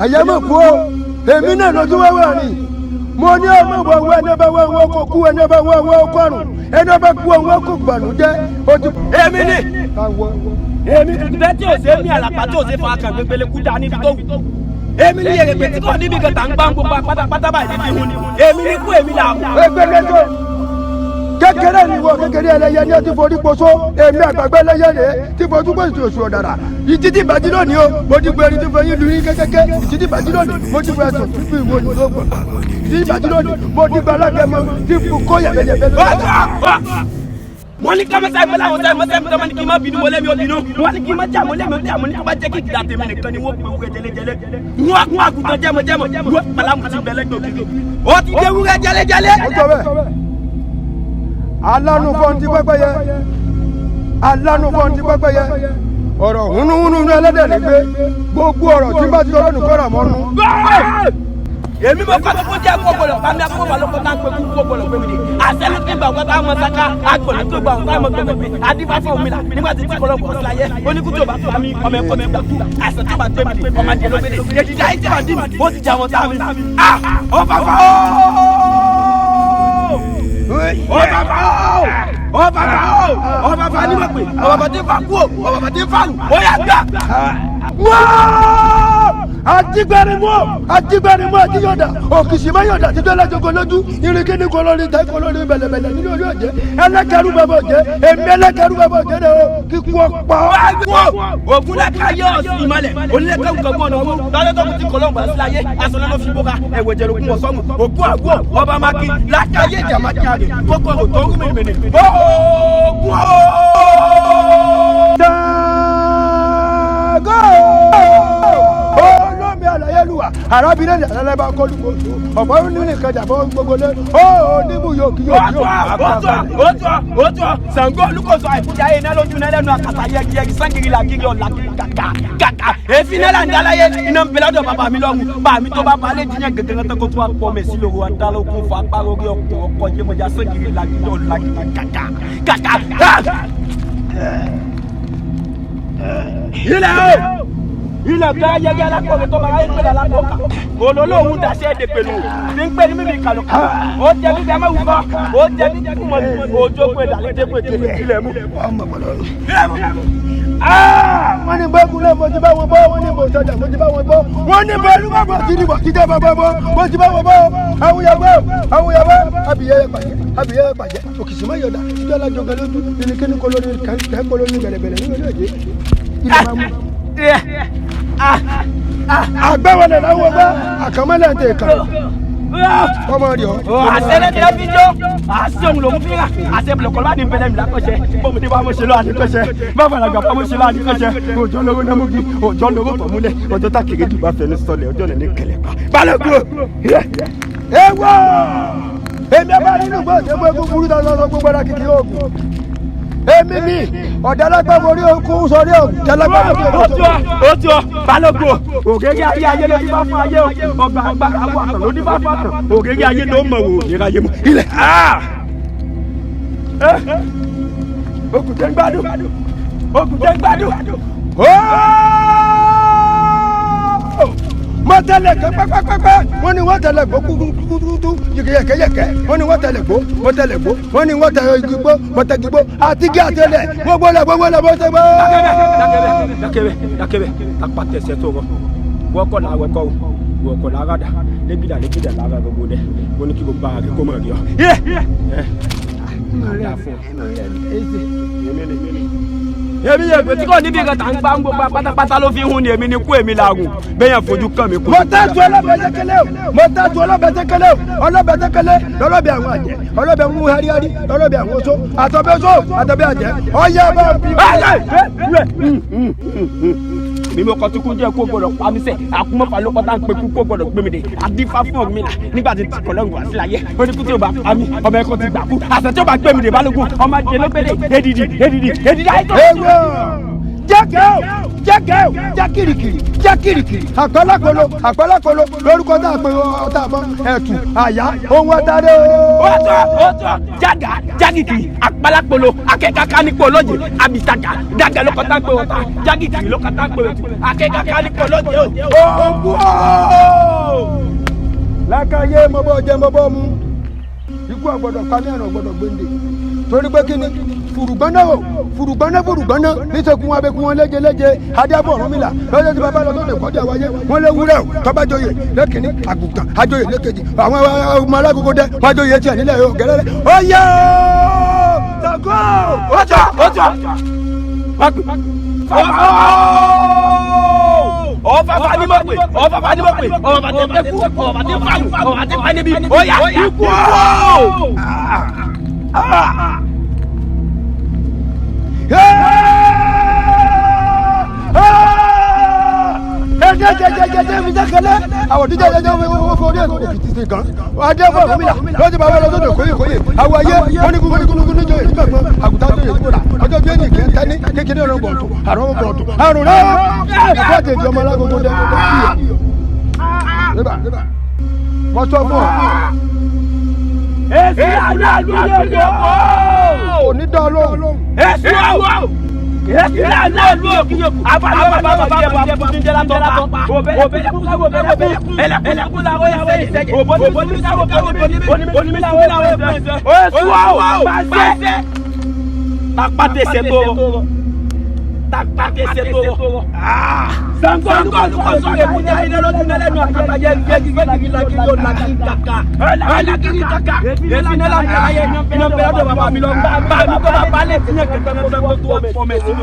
àyẹ̀mọ̀ kú o èmi náà lójú wẹ́wẹ́ ni mo ní ọmọ ìwọ̀wọ́ ẹni ọba wọ́wọ́ kò kú ẹni ọba wọ́wọ́ kọ́rùn ẹni ọba kú ọwọ́ kò gbànújẹ́ ojú. èmi ni èmi tuntun tí o ṣe mí àlàpà tí o ṣe fa akàn gbẹgbẹlẹ kú dá níbi tó wù. èmi ni èrè pé tí kò níbi kan tà ń gbá gbogbo pátápátá báyìí ti hun ni èmi ni kú èmi là ń. ẹgbẹ́lẹ́ tó kékeré ni wọ kékeré ẹlẹ́yẹ ní ọtí forí poso èmi àgbàgbẹ́ ẹlẹ́yẹ rẹ̀ tí fojú pé oṣù ọ̀dàrà ìjì tí ìbàdí lónìí o mo ti gbé ẹni tí fẹ́ yín lu yín kékeré ìjì tí ìbàdí lónìí mo ti gbé ẹsùn fífi ìwé òyìnbó gbọ̀ tí ìbàdí lónìí mo ti gbé alágẹmọ tí fún kó yẹ̀bẹ̀yẹ̀bẹ̀ wọ́n ní kámẹ́sà ìmọ̀lá àwọn ọ̀sẹ̀ ìmọ̀sẹ̀ ìmọ̀sẹ̀ wọ́n ní kí n má bínú wọlé mi ò bínú wọ́n ní kí n má jà mọ́lé mi ò jà mọ́ ní kí n bá jẹ́ kí ìdá tèmi nìkan ni wọ́n pè wúrẹ́ jẹlẹjẹlẹ wọ́n àgùntàn jẹmọjẹmọ wọ́n pàlámù ti bẹ̀lẹ́ gbòkè ó ti dé wúrẹ́ jẹlẹjẹlẹ. alánú fọ́n ti pẹ́pẹ́yẹ alánú fọ́n ti pẹ́pẹ́yẹ ọ̀rọ̀ húnúhúnú ní ẹlẹ́dẹ̀ ní gbé gbogbo ọ̀rọ̀ tí bá ti sọ lọ́nù kọ́ra mọ́nú. èmi mo kọ́ tó jẹ́ kó gbọ́dọ̀ pàmì akọ́wà ló kọ́ tá ń pẹ́ kú kó gbọ́dọ̀ gbẹ́mìdì àṣẹlẹ̀ tí gbàgbọ́ tá a mọ saka agbọ̀nà tó gbà tá a mọ gbẹ̀gbẹ̀ adífáfọ́ omi la nígbà tí kọ́lọ́ bọ̀ sí ayé oníkútó bá fà mí ọmọ ẹ̀kọ́ ti gbà kú àṣẹ tó bá gbẹ̀mìdì ọmọ adìẹ ló gbẹ̀dẹ̀ èdìdí ayé tí wà dì mí ó ti jà wọn tá a mi. ọ̀fàfà ọ̀fàfà ni mo pè ọ̀fàfà tí fà kú ọ̀fàfà tí fà lù ó yà gbà. Ajigbarimu Ajiyọ̀dà òkìsìmá yọ̀dà títọ́ ẹlẹ́jọ̀gọ́ lójú irinkéni kọlọ́rí tẹ́ kọlọ́rí bẹ̀lẹ̀bẹ̀lẹ̀ nínú orí ọ̀jẹ́ ẹlẹ́kẹ̀rú bàbá ọ̀jẹ́ èmi ẹlẹ́kẹ̀rú bàbá ọ̀jẹ́ rẹ̀ o kíkú ọ̀pá. ogun lẹ́ka yóò sì ìmọ̀lẹ̀ onílẹ̀kẹ̀ gbọ̀ngbọ̀n ọ̀hún lọ́dọ̀ tó kù ti kọlọ́ǹgbà sí ayé aṣọ lọ́nà fi bọ́ka ẹ̀wẹ̀ jẹ̀rù kún ọ̀sọ́mù ògùn àgọ́ ọba mákì lákàyè jàmákàrè kókó òtò ọ̀gùn mẹ́rin ogun arábìnrin ẹlẹ́bà kọlùkọ ọ̀pọ̀ nínú ìkẹjà fún gbogbo lé ó níbù yóò kí yóò kí ó tó Ṣàngó olùkóso àìfúnjà yẹn náà lójú náà lẹ́nu àkàtà yẹgiyẹgi sangiri la gírí ọ̀la kàkà èéfì náà là ń dálàyé iná ń bẹ̀rẹ̀ dọ̀ bàbá mi lọ́rùn bá mi tó bá balẹ̀ jíjẹ́ gẹ́gẹ́ tó kó tó wà pọ̀ mẹ́ sí lóru wa dáló kún fún apá orí ọkọ̀ yẹmọ̀já sangiri la gírí ọ̀la kàkà. ilẹ̀ tó ayẹyẹ alákọ̀ọ́rẹ́ tó bá yẹ pẹ̀lú alákọ̀ọ́kà olólùwọ̀n daṣẹ́ èdè pẹ̀lú ní ń pẹ́ ní mímí kàlọ́ ó jẹ́ bí bẹ́ẹ̀ máa wù kọ́ ó jẹ́ bí kúmọ̀ ní ojú pé dàlédé pé ilẹ̀ mú. wọ́n ní bẹ́ẹ̀kú náà mo ti bá wọn bọ́ wọ́n ní bòsọ̀jà mo ti bá wọn bọ́ wọ́n ní bẹ́ẹ̀lú bàbá tí ní bọ̀ títẹ́ bàbá bọ́ mo ti bá wọn bọ́ awuyawọ́ abiyẹ́ pàjẹ́ òkìsìmọ́ yọ̀dà títí alájọgẹ lójú irinkéni kọlọ́ni bẹ̀rẹ̀bẹ̀rẹ̀ nínú ilé ẹ̀jẹ̀ ilẹ̀ máa mú. agbẹ́wọlẹ̀ láwọn bá àkàmọ́lẹ̀ tẹ̀ kàn ọmọ rí ọ. àṣẹlẹ̀ tí a fi jọ àṣẹ òun lòún fi rà àṣẹ bìlọ̀kọ̀ láti bẹ̀rẹ̀ mi lákọ̀ṣẹ́ bọ́mọdé bá mọ̀ ṣe lọ́ àdìkọ̀ṣẹ́ bàbàràgà bá mọ̀ ṣe lọ́ àdìkọ̀ṣẹ́ òjò lówó námúgi òjò lówó tọ̀múlẹ̀ ọjọ́ tá kéré jù bá fẹ́ ní sọlẹ̀ ọjọ́ ní kẹlẹ̀ pa. balẹ̀kùn ewọ́ èmi ẹ bá nínú gbọ́dọ̀ ẹgbẹ́ gbúgbúrú tó lọ́sọ gbogbo ẹ̀rọ kìkì oògùn èmi ni ọ̀dàlágbàmọ̀ orí okun sọrí ọ̀dàlágbàmọ̀ orí okun sọrí. ó tí ọ balógun ògègé ayé ló ní bá fún ayé ọgbà agbára àwọn àtàn ló ní bá fún àtàn ògègé ayé ló mọ̀ wò ní ayé mu ilẹ̀. ogun tẹ́ ń gbádùn. wọ́n tẹ̀lé kẹ́ pẹ́pẹ́pẹ́ wọ́n ní wọ́n tẹ̀lé gbó kúkúrúkú yẹ̀kẹ́yẹ̀kẹ́ wọ́n ní wọ́n tẹ̀lé gbó wọ́n tẹ̀lé gbó wọ́n ní wọ́n tẹ̀lé gbó wọ́n tẹ̀lé gbó àti gé àtẹlẹ gbogbo lẹ wọ́n tẹ̀ gbó. dákẹ́bẹ̀ kápá tẹ̀sẹ̀ tó rọ wọ́kọ̀ la wẹ́kọ̀ o wọ́kọ̀ la rádà lẹ́gídà lára gbogbo dẹ wọ́n ní kí gbogbo ara rẹ kó mọ̀ rí ọ. èmi yẹ pé tí kò níbi ìkẹta ń gbá ń gbogbo pátápátá ló fi hun ni èmi ni kú èmi làágùn bẹ́yẹn fojú kàn mí kú. mo tẹ́jú ọlọ́bẹ̀ tẹ́kẹ́lẹ́ lọ́lọ́bẹ̀ àwọn àjẹ́ ọlọ́bẹ̀ ń mú háríhárí lọ́lọ́bẹ̀ àwọn oṣó àtọ̀bẹ̀ àjẹ́ ọyẹ bá bí. mi mo kọ́ tó kún jẹ́ kó gbọ́dọ̀ pa mí sẹ́ àkúmọ́fà ló kọ́ta ń pe kú kó gbọ́dọ̀ gbé mi dé àdífá fún ọ̀gbìn là nígbà tí ti kọ̀lọ́ ìwà sílẹ̀ ayé ó ní kú tí o bá pa mí ọmọ ẹ̀kọ́ ti gbà kú àṣẹ tí o bá gbé mi dé balógun ọmọ adìẹ ló gbélé èdìdì àìtó. jákìrìkìrì àpálákolo lórúkọ tá a pè ọ̀tá àbọ̀ ẹ̀tù àyà ohun ọ̀tàdé o. Ọ̀tọ̀ jágìkìrì àpálákolo akẹ́kọ̀ọ́ nípò lóye àbìtàkà dàgẹ̀ ló kọ́tà pé ọ̀tá jágìkìrì ló kọ́tà pé ọ̀tá akẹ́kọ̀ọ́ nípò lóye ogun o. lákàyé mọ́bọ́ jẹ́ mọ́bọ́ mu ikú àgbọ̀dọ̀ pamí àrùn ọ̀gbọ̀dọ̀ gbèǹde torí pé kí ni fùrùgbọ́nà níṣẹ́kùn wọn abẹ́kùn wọn léje adébọ̀ Ọ̀rúnmìlà lọ́jọ́ tí bàbá lọ tó lè kọjá wáyé wọn lé wúrẹ́ o tọ́ba joyè lẹ́kìnní àgùntàn ajoyè lẹ́kẹ̀jì àwọn ọmọ alágogo dẹ wọn joyè tiẹ̀ nílẹ̀ yóò gẹ́rẹ́rẹ́ ó yẹ o Ṣàngó ọ̀fàfà ni mo pè ọ̀fà tẹ kú ọ̀fà tẹ fàlù ọ̀fà tẹ pẹ́ níbi ọ̀yà ikú o. Jẹjẹjẹjẹjẹ mi jẹkẹlẹ àwọn díjẹjẹjẹ wo forí ẹkọ kìtìtì kan adé fún Ọ̀rúnmìlà lọ́jọ́ bàbá lọ sódò kóyè àwọn ayé wọn ní kúkúrú níjọ yìí gbàgbọ́n àgùntàn tó yẹ kúrò ọjọ́ bí ẹnì kẹ́ ń tẹ́ni kékeré ọ̀rọ̀ bọ̀ọ̀tù àrùn bọ̀ọ̀tù àrùn rẹ̀ ìfọ̀tẹ̀ ìdí ọmọ alágbogbo dẹ́ wọ́n sọ fún ọ. Èsì àlọ́ onídàálò èsì àwọ̀ èsì àlọ́ àbálọ́ bàbá jẹ́ bàbá jẹ́ látọ̀ pa òbẹ̀ ẹlẹ́kùnlá ó yà wẹ̀ ìṣẹ́jẹ́ onímìlá ó yà wẹ̀ ìṣẹ́ èsì àwọ̀ pàṣẹ tapatẹsẹ tó Ṣàngó olùkọ́sọ èkúté ayélujára lẹ́nu àkàtàjẹ́ gẹ́gẹ́gẹ́gẹ́gẹ́ yóò lákì kàkà lákì kàkà èsì nílá ní ayé iná bẹ̀rẹ̀ tó bàbá mi lọ bá mi kọ́ bá balẹ̀ sí ẹ̀kẹ́ tó tó fọmẹ̀ sí mi.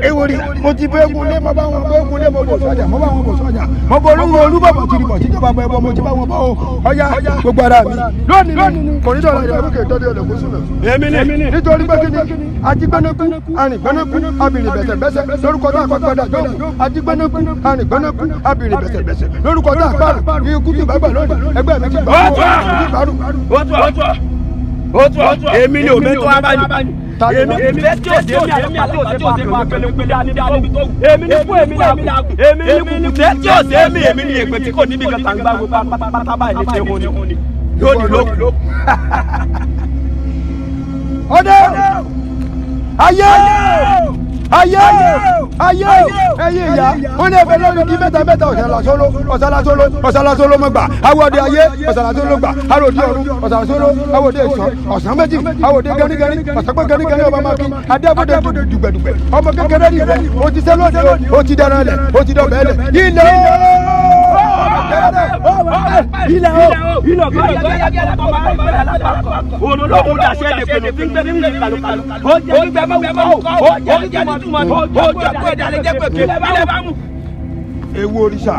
ewori mo ti bẹ egun lé mo bá wọn bẹ egun lé mo bọ sọjà mo bá wọn bọ sọjà mo bọ olúwo olúbọbọ tìrìbọ tíjọba bọ ẹbọ mo ti bá wọn bọ o ọjà gbogbo ara mi lónìí kò ní dọ̀la ìdàgbé kò tọ́jú ọ̀dọ̀ kó sùn náà. èmi ni nítorí pé kí ni ajigbẹnẹkú arìngbẹnẹkú abìrìn bẹsẹbẹsẹ lórúkọ tá a kọ padà jókòó ajigbẹnẹkú arìngbẹnẹkú abìrìn bẹsẹbẹsẹ lórúkọ tá a pààrọ̀ ikú tí bàbá lónìí ẹgbẹ́ mi ti gbà ó èmi ni òmẹ tó wá bá ní èmi tí ó dé mi àti òsè fún akẹ́lẹ́ pẹ̀lú àníbi tó wù èmi ní fún èmi ní kúkú tí ó dé mi èmi ní èpè tí kò níbi kan tàǹgbà wo pátápátá báyìí ní ṣe wọn ni lónìí lókù. ọdẹ ayé ẹ̀yin ìyá wọn ní ẹgbẹ́ lórí kí mẹ́ta ọ̀sálásóló mọ̀ gbà awọ́de ayé ọ̀sálásóló gbà aròdì ọ̀run ọ̀sálásóló awọ́de ìsàn ọ̀sán méjì awọ́de gẹ́rígẹ́rí ọ̀sánpẹ́ gẹ́rígẹ́rí ọba máa kí adébọ̀dé dùgbẹ̀dùgbẹ̀ ọmọ kékeré ní rẹ o ti sẹ́lódé o ti dẹran lẹ̀ o ti dọ̀bẹ̀ lẹ̀ ilẹ̀ olólùkọ́ dàṣẹ́ lè pẹ̀lú tí ń tẹ́lẹ̀ ní ìkàlùkàlù ó jẹ́ nígbà máa wù ó jẹ́ nígbà ní túmọ̀ ó jẹ́ pé ẹ̀dá lè jẹ́ pé kí ilẹ̀ bá mú. ewu òrìṣà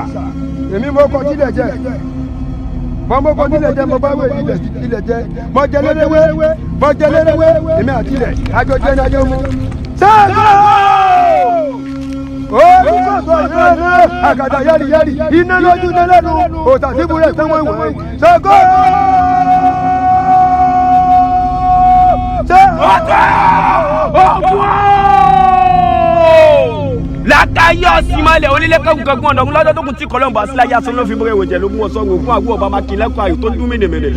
èmi mo kọ sílẹ̀ jẹ́ mo kọ sílẹ̀ jẹ́ mo bá wẹ̀ ilẹ̀ jẹ́ mo jẹ lérewé èmi àti ilẹ̀ àjọ jẹ́ ní ajọ́ mu. Ṣàngó olùkọ́sọ̀ ìrẹ́rẹ́ àgàdà yẹ́rìyẹ́rì iná lójú lẹ́lẹ́nu òtàtìbúrẹ́ sẹ́wọ̀n ìwọ̀n Ṣàngó. Lákàyè ọ̀sìnmọ́lẹ̀ onílẹ̀kọ̀ọ̀kan ọ̀dọ̀gún lọ́jọ́ tó kù tí Kọ́lọ́mbù àsìláyà sọ ló fi bọ́rẹ̀ ìwòjẹ̀ lógún ọ̀sán ògùn àgùn ọba máa kí lẹ́kọ̀ọ́ ayò tó dún mí nìmẹ̀lẹ̀.